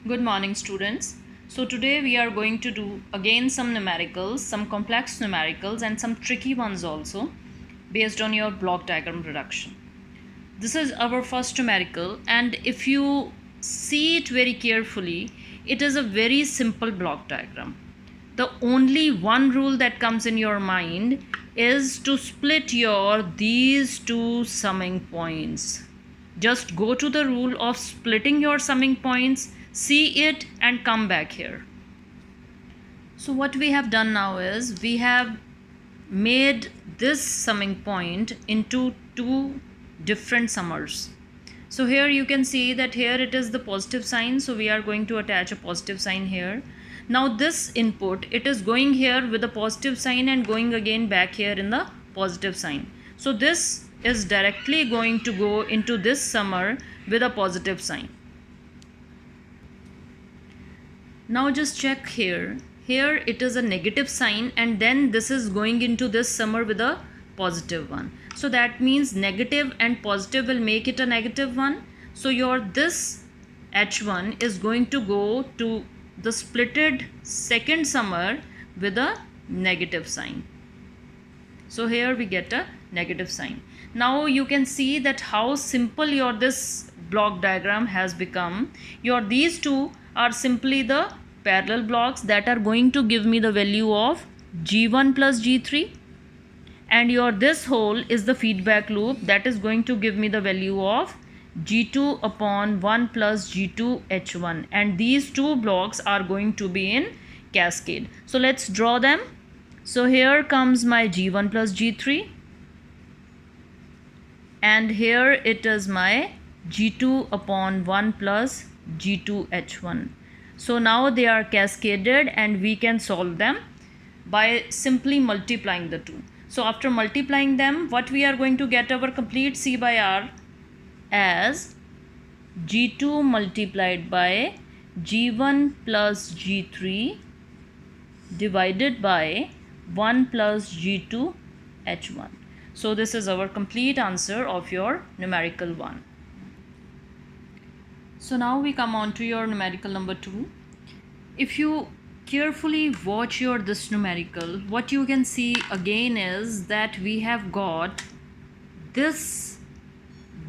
Good morning, students. So today we are going to do again some numericals, some complex numericals and some tricky ones also based on your block diagram reduction. This is our first numerical, and if you see it very carefully, it is a very simple block diagram. The only one rule that comes in your mind is to split these two summing points. Just go to the rule of splitting your summing points, see it and come back here. So what we have done now is we have made this summing point into two different summers. So here you can see that here it is the positive sign, so we are going to attach a positive sign here. Now this input, it is going here with a positive sign and going again back here in the positive sign. So this is directly going to go into this summer with a positive sign. Now just check here. Here it is a negative sign and then this is going into this summer with a positive one. So that means negative and positive will make it a negative one. So your this H1 is going to go to the splitted second summer with a negative sign. So here we get a negative sign. Now you can see that how simple your this block diagram has become. These two are simply the parallel blocks that are going to give me the value of G1 plus G3, and this whole is the feedback loop that is going to give me the value of G2 upon 1 plus G2 H1, and these two blocks are going to be in cascade. So let's draw them. So here comes my G1 plus G3, and here it is my G2 upon 1 plus G2 H1. So now they are cascaded and we can solve them by simply multiplying the two. So after multiplying them, what we are going to get our complete C by R as G2 multiplied by G1 plus G3 divided by 1 plus G2 H1. So this is our complete answer of your numerical 1. So now we come on to your numerical number 2. If you carefully watch this numerical, what you can see again is that we have got this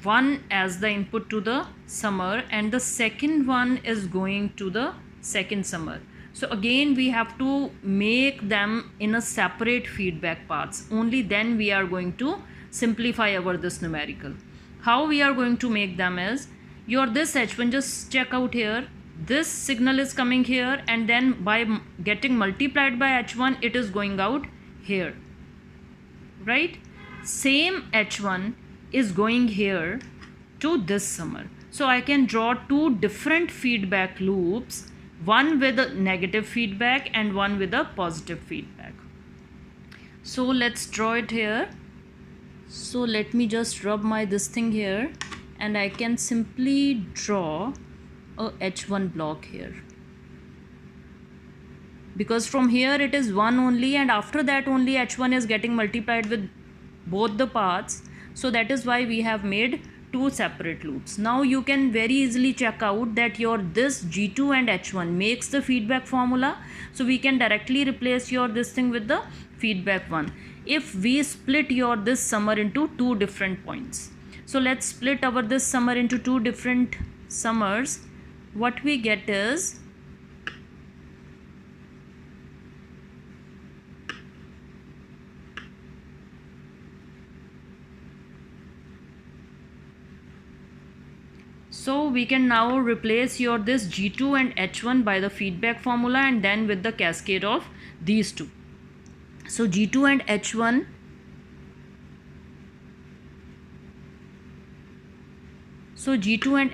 one as the input to the summer and the second one is going to the second summer. So again we have to make them in a separate feedback paths. Only then we are going to simplify this numerical. How we are going to make them is this H1, just check out here, this signal is coming here and then by getting multiplied by H1 it is going out here, right? Same H1 is going here to this summer. So I can draw two different feedback loops, one with a negative feedback and one with a positive feedback. So let's draw it here. So let me just rub this thing here and I can simply draw a H1 block here, because from here it is 1 only and after that only H1 is getting multiplied with both the paths. So that is why we have made two separate loops. Now you can very easily check out that this G2 and H1 makes the feedback formula. So we can directly replace this thing with the feedback 1 if we split this summer into two different points. So let's split this summer into two different summers. What we get is so we can now replace this G2 and H1 by the feedback formula and then with the cascade of these two. So G2 and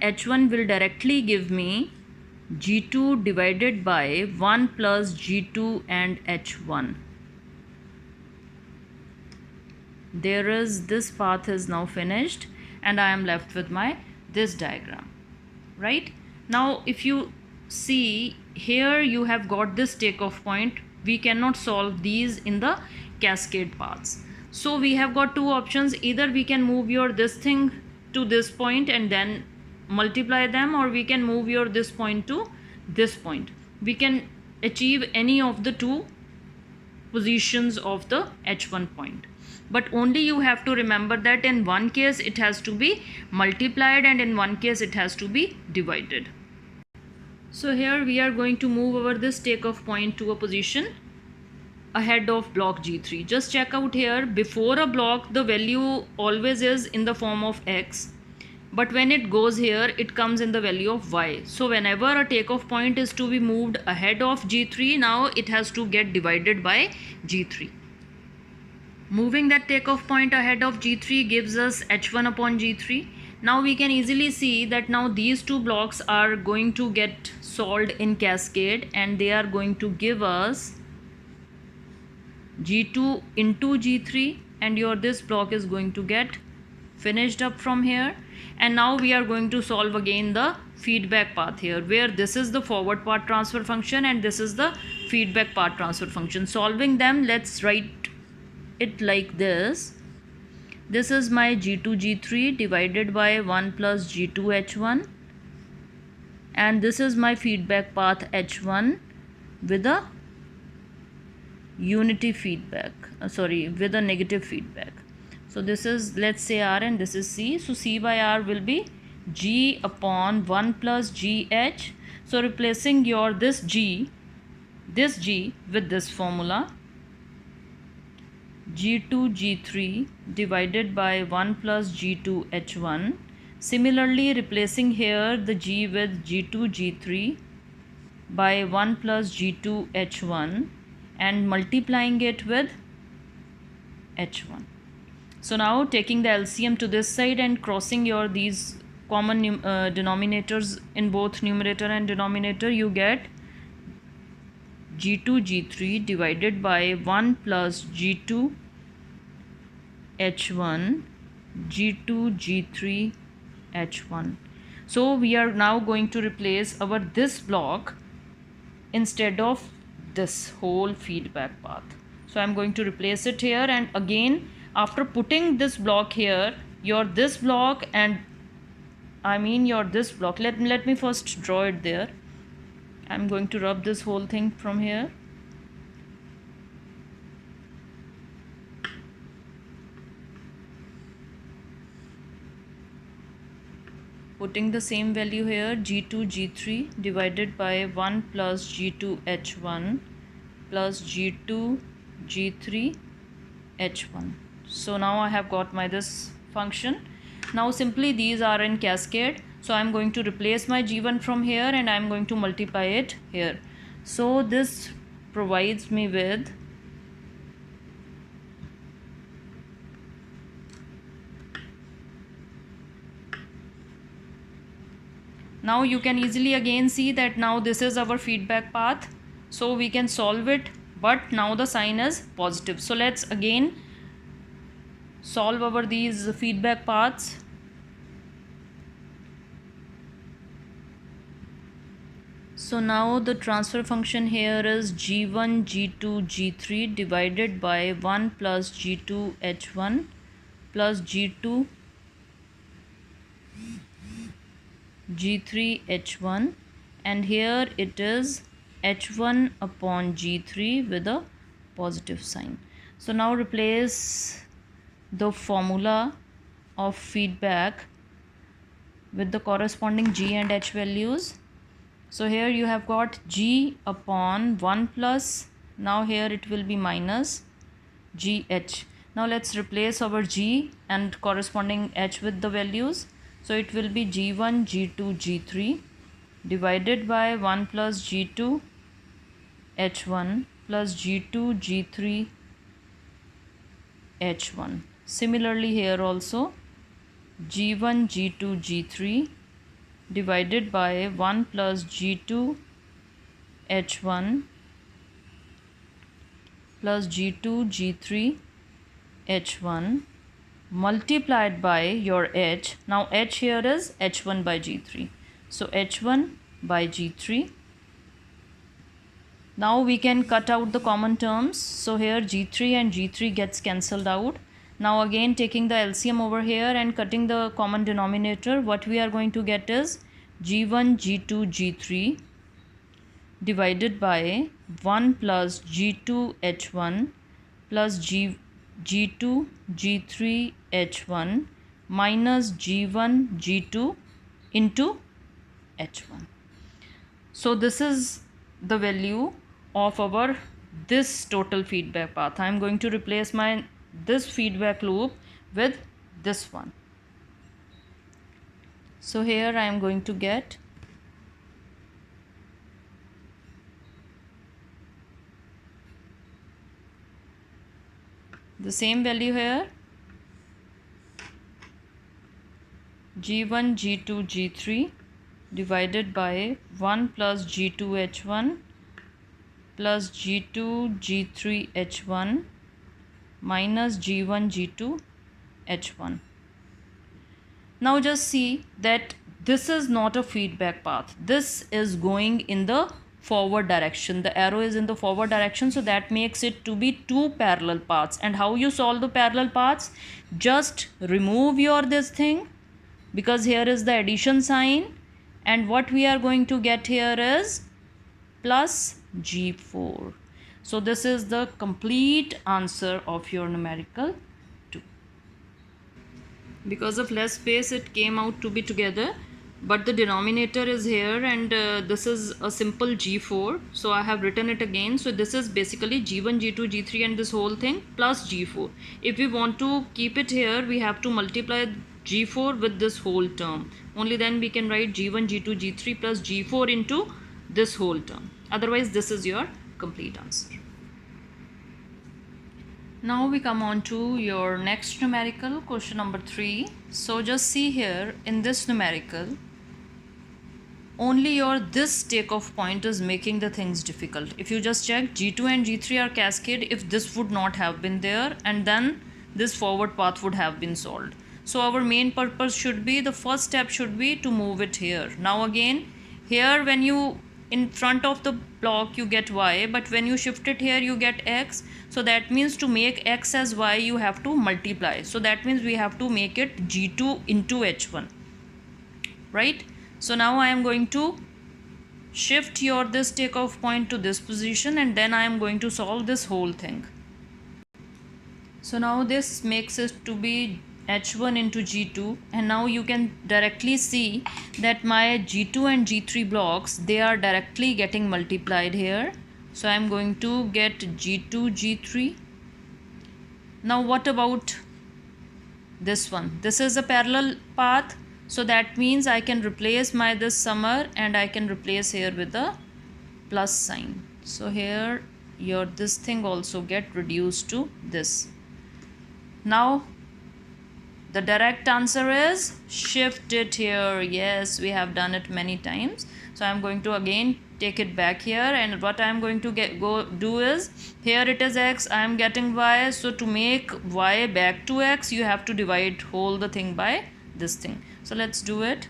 H1 will directly give me G2 divided by 1 plus G2 and H1. This path is now finished and I am left with this diagram, right? Now if you see here, you have got this takeoff point. We cannot solve these in the cascade paths. So we have got two options. Either we can move this thing to this point and then multiply them, or we can move this point to this point. We can achieve any of the two positions of the h1 point, but only you have to remember that in one case it has to be multiplied and in one case it has to be divided. So here we are going to move over this takeoff point to a position ahead of block G3. Just check out here, before a block the value always is in the form of x, but when it goes here it comes in the value of y. So whenever a takeoff point is to be moved ahead of G3, now it has to get divided by G3. Moving that takeoff point ahead of G3 gives us h1 upon G3. Now we can easily see that now these two blocks are going to get solved in cascade and they are going to give us G2 into G3, and your this block is going to get finished up from here. And now we are going to solve again the feedback path here, where this is the forward path transfer function and this is the feedback path transfer function. Solving them, let's write it like this. This is my G2 G3 divided by 1 plus G2 H1, and this is my feedback path H1 with a unity feedback, with a negative feedback. So this is, let's say, R and this is C. So C by R will be G upon 1 plus GH. So replacing your this G with this formula, G2 G3 divided by 1 plus G2 H1. Similarly, replacing here the G with G2 G3 by 1 plus G2 H1 and multiplying it with H1. So now taking the LCM to this side and crossing your these common denominators in both numerator and denominator, you get G2 G3 divided by 1 plus G2 H1 G2 G3 H1. So we are now going to replace our this block instead of this whole feedback path. So I'm going to replace it here, and again after putting this block here, your this block and your this block, let me first draw it there. I'm going to rub this whole thing from here. Putting the same value here, G2 G3 divided by 1 plus G2 H1 plus G2 G3 H1. So now I have got my this function. Now simply these are in cascade. So I'm going to replace my G1 from here and I'm going to multiply it here. So this provides me with now you can easily again see that now this is our feedback path. So we can solve it, but now the sign is positive. So let's again solve over these feedback paths. So now the transfer function here is G1 G2 G3 divided by 1 plus G2 H1 plus G2 G3 H1, and here it is H1 upon G3 with a positive sign. So now replace the formula of feedback with the corresponding G and H values. So here you have got G upon 1 plus, now here it will be minus GH. Now let's replace our G and corresponding H with the values. So it will be G1 G2 G3 divided by 1 plus G2 H1 plus G2 G3 H1. Similarly here also G1 G2 G3 divided by 1 plus G2 H1 plus G2 G3 H1 multiplied by your H. Now H here is H1 by G3. So H1 by G3. Now we can cut out the common terms. So here G3 and G3 gets cancelled out. Now again taking the LCM over here and cutting the common denominator, what we are going to get is G1 G2 G3 divided by 1 plus G2H1 plus G2 G3H1 minus G1 G2 into H1. So this is the value of our this total feedback path. I am going to replace this feedback loop with this one. So here I am going to get the same value here, G1 G2 G3 divided by 1 plus G2H1 plus G2 G3H1 minus G1 G2 H1. Now just see that this is not a feedback path. This is going in the forward direction. The arrow is in the forward direction, so that makes it to be two parallel paths. And how you solve the parallel paths? Just remove your this thing, because here is the addition sign, and what we are going to get here is plus G4. So this is the complete answer of your numerical 2. Because of less space, it came out to be together, but the denominator is here, and this is a simple G4, so I have written it again. So this is basically G1 G2 G3 and this whole thing plus G4. If we want to keep it here, we have to multiply G4 with this whole term. Only then we can write G1 G2 G3 plus G4 into this whole term. Otherwise this is your complete answer. Now we come on to your next numerical, question number 3. So just see here, in this numerical, only your this takeoff point is making the things difficult. If you just check, G2 and G3 are cascade. If this would not have been there, and then this forward path would have been solved. So our main purpose should be, the first step should be to move it here. Now again, here when you in front of the block you get y, but when you shift it here you get x. So that means to make x as y you have to multiply. So that means we have to make it G2 into H1, right? So now I am going to shift your this takeoff point to this position, and then I am going to solve this whole thing. So now this makes it to be H1 into G2, and now you can directly see that my G2 and G3 blocks, they are directly getting multiplied here. So I am going to get G2 G3. Now what about this one? This is a parallel path, so that means I can replace this summer, and I can replace here with a plus sign. So here your this thing also get reduced to this. Now the direct answer is shift it here. Yes, we have done it many times. So I am going to again take it back here, and what I am going to do is, here it is x, I am getting y. So to make y back to x, you have to divide whole the thing by this thing. So let's do it.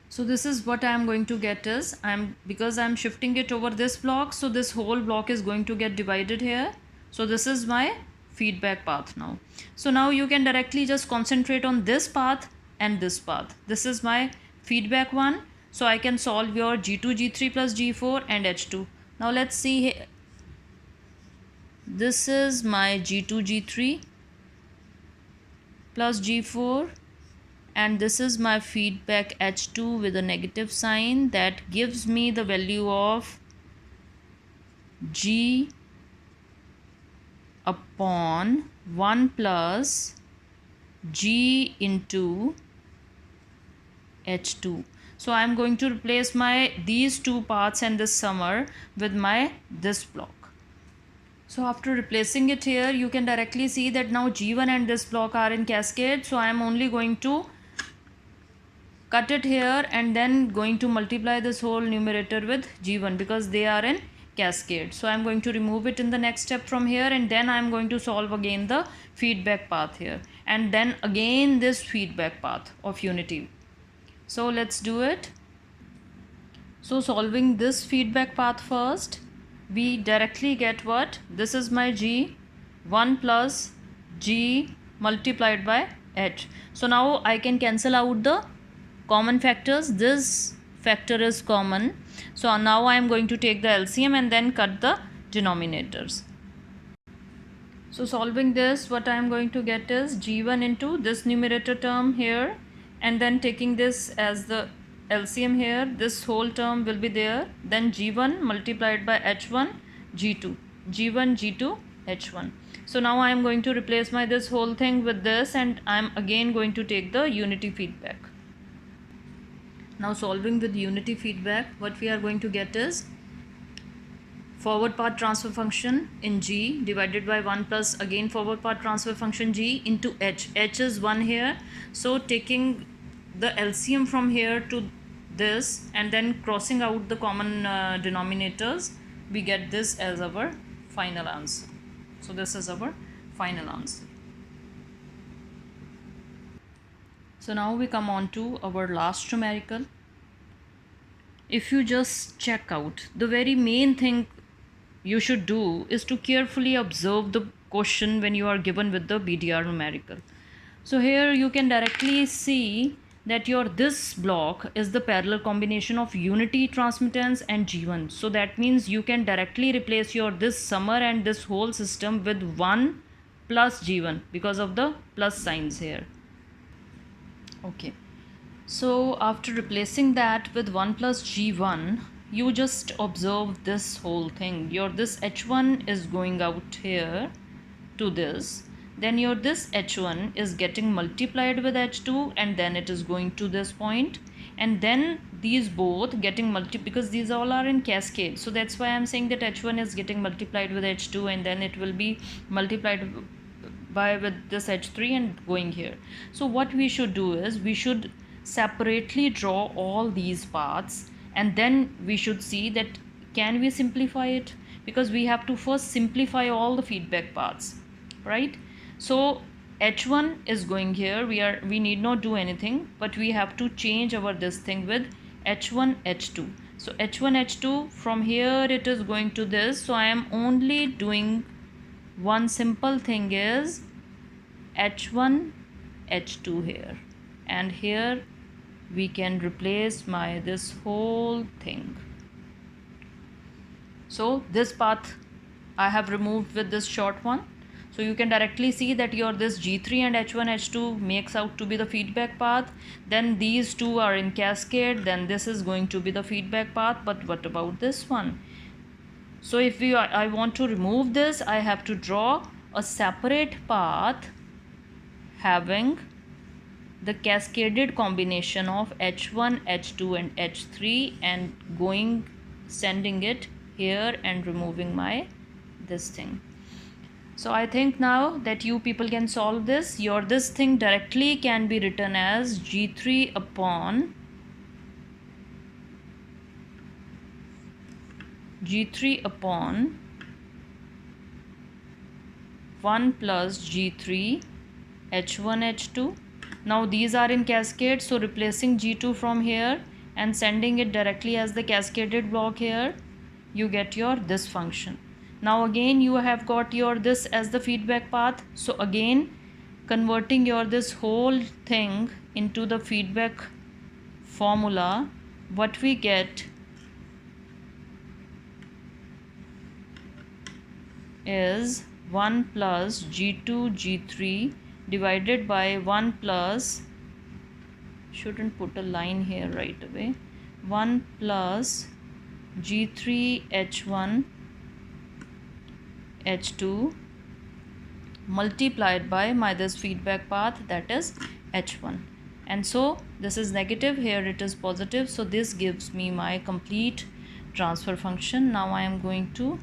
So this is what I am going to get is, because I am shifting it over this block, so this whole block is going to get divided here. So this is my feedback path now. So now you can directly just concentrate on this path and this path. This is my feedback one. So I can solve your G2 G3 plus G4 and H2. Now let's see here. This is my G2 G3 plus G4, and this is my feedback H2 with a negative sign. That gives me the value of G upon 1 plus G into H2. So I am going to replace these two paths and this summer with this block. So after replacing it here, you can directly see that now G1 and this block are in cascade. So I am only going to cut it here, and then going to multiply this whole numerator with G1, because they are in cascade. So I am going to remove it in the next step from here, and then I am going to solve again the feedback path here, and then again this feedback path of unity. So let's do it. So solving this feedback path first, we directly get what? This is my G, 1 plus G multiplied by H. So now I can cancel out the common factors. This factor is common. So now I am going to take the LCM and then cut the denominators. So solving this, what I am going to get is G1 into this numerator term here, and then taking this as the LCM here, this whole term will be there, then G1 multiplied by H1 G2, G1 G2 H1. So now I am going to replace my this whole thing with this, and I am again going to take the unity feedback. Now solving with unity feedback, what we are going to get is forward path transfer function in G divided by 1 plus again forward path transfer function G into H. H is 1 here. So taking the LCM from here to this and then crossing out the common denominators, we get this as our final answer. So this is our final answer. So now we come on to our last numerical. If you just check out, the very main thing you should do is to carefully observe the question when you are given with the BDR numerical. So here you can directly see that your this block is the parallel combination of unity transmittance and G1. So that means you can directly replace your this summer and this whole system with 1 plus G1 because of the plus signs here. Okay. So after replacing that with 1 plus G1, you just observe this whole thing. Your this H1 is going out here to this. Then your this H1 is getting multiplied with H2 and then it is going to this point. And then these both getting because these all are in cascade. So that's why I'm saying that H1 is getting multiplied with H2 and then it will be multiplied by with this H3 and going here. So what we should do is we should separately draw all these paths, and then we should see that can we simplify it, because we have to first simplify all the feedback paths, right? So H1 is going here, we need not do anything, but we have to change our this thing with H1 H2. So H1 H2 from here it is going to this. So I am only doing one simple thing is H1 H2 here, and here we can replace my this whole thing. So this path I have removed with this short one. So you can directly see that your this G3 and H1 H2 makes out to be the feedback path. Then these two are in cascade. Then this is going to be the feedback path. But what about this one? So if I want to remove this, I have to draw a separate path having the cascaded combination of H1, H2 and H3 and sending it here and removing my this thing. So I think now that you people can solve this. Your this thing directly can be written as G3 upon 1 plus G3 H1 H2. Now these are in cascade, so replacing G2 from here and sending it directly as the cascaded block here, you get your this function. Now again you have got your this as the feedback path. So again converting your this whole thing into the feedback formula, what we get is 1 plus G2 G3 divided by 1 plus, shouldn't put a line here right away, 1 plus G3 H1 H2 multiplied by my this feedback path, that is H1. And so this is negative, here it is positive. So this gives me my complete transfer function. Now I am going to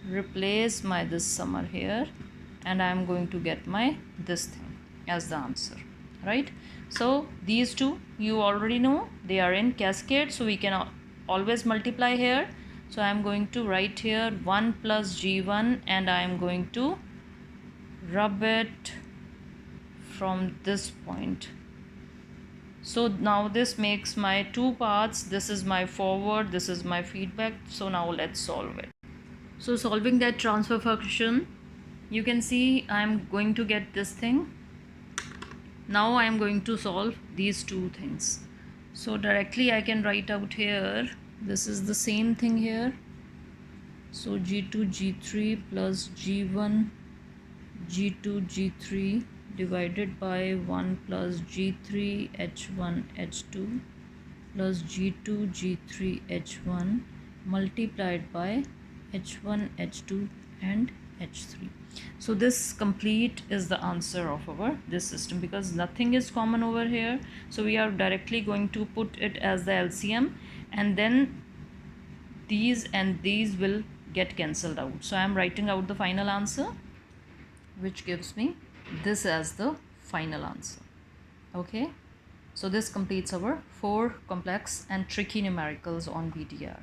replace my this summer here and I am going to get my this thing as the answer, right? So these two you already know they are in cascade, so we can always multiply here. So I am going to write here 1 plus G1 and I am going to rub it from this point. So now this makes my two paths. This is my forward, this is my feedback. So now let's solve it. So solving that transfer function, you can see I am going to get this thing. Now I am going to solve these two things. So directly I can write out here, this is the same thing here. So G2 G3 plus G1 G2 G3 divided by 1 plus G3 H1 H2 plus G2 G3 H1 multiplied by H1 H2 and H3. So this complete is the answer of our this system, because nothing is common over here, so we are directly going to put it as the LCM, and then these and these will get cancelled out. So I am writing out the final answer, which gives me this as the final answer. Okay, so this completes our 4 complex and tricky numericals on BDR.